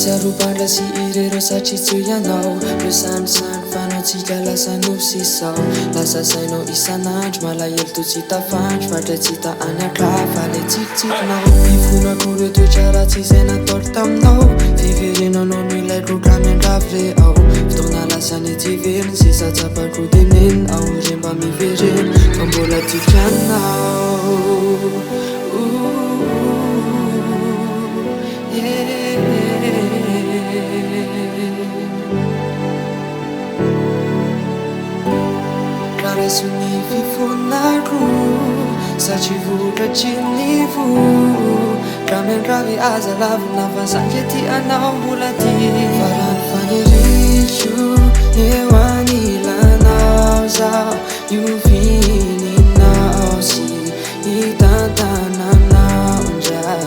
Siarupandra sy irero satria tsy ianao Reo sanosano fanaotsika lasa nosisao Lasa sainao isan'andro malahelo to tsy tafandro Fatra tsy hita any akafa le tsikitsikinao Ifonako reo toetra ratsy izay nataoko taminao Fiverenanao no ilaiko ka miandravo re ao Fotoana lasa ny tsy veriny sisa tsapako teneny ao re mba mivereny fa mbola tiako ianao Karesuni fifonako satria vokatry ny vo Kamiandravi aza lavina fa sankety anao mbola ty Farany faniriko eo anilanao zao Iovininao sy hitantananao ndray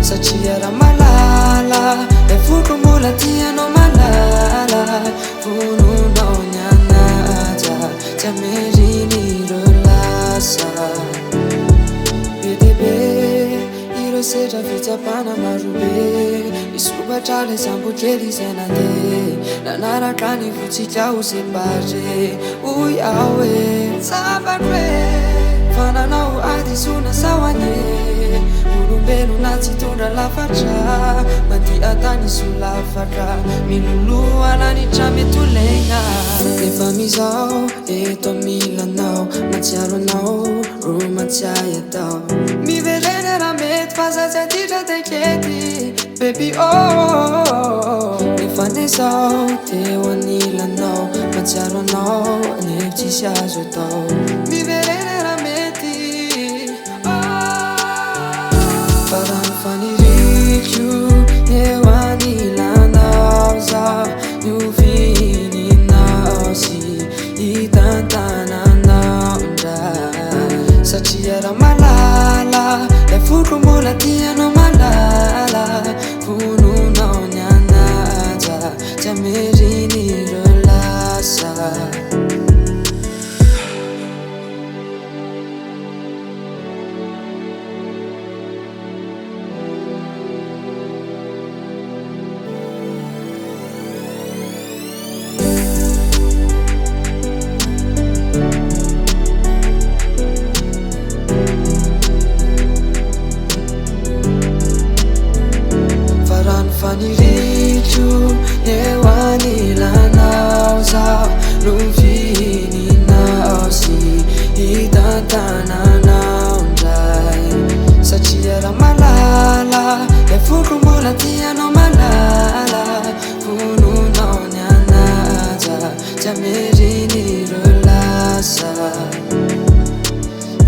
Satria raha malala e foko mbola ty anao malala Vononao nyanaja tsy ameriny reo lasa Bebebe ireo sedra fitsapana marobe Isopatra le sambo kely izay nandeha Nanaraka ny votsika ho separe Hoy aho e tsapako e Fa nanao ady sona sahoanye Olombelona tsy tondra lafatra Mandia tany solafatra Miloloana ny trametolena Efa mizao eto amilanao Matsiaro anao ro matsiay atao Mivereny raha mety fa zatsy atitra tekety Baby oh Efa nezao teo anilanao Matsiaro anao nefa tsisy azo atao Mivereny raha mety Farany faniriko eo anilanao zao Iovininao sy hitantananao ndray Satria raha malala e foko mbola ty anao malala Vononao nyanaja tsy ameriny reo lasa Faniriko eo anilanao zao Novininao sy hitantananao ndray Satria raha malala e foko mbola ty anao malala Vononao nyanaja tsy ameriny reo lasa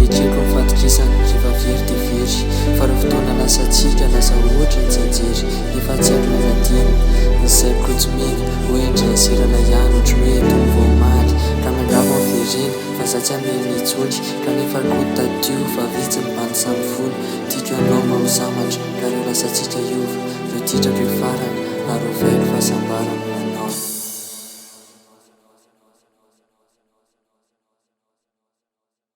Etreko mifatokisany rehefa very de very Fa reo fotoana lasa tsika lasa ohatra ny janjery Efa tsy haiko nanadiny ny saiko tsy mena Hoendry serana ihany ohatra hoe tomy vao maly Ka mandrava vereny fa zatsy amely nitsotry Kanefa koa tadio fa vitsy ny bany samy folo Tiako anao maho samatra ka reo lasa tsika iova Reo titrako farany ary ho vaiko fahasambarana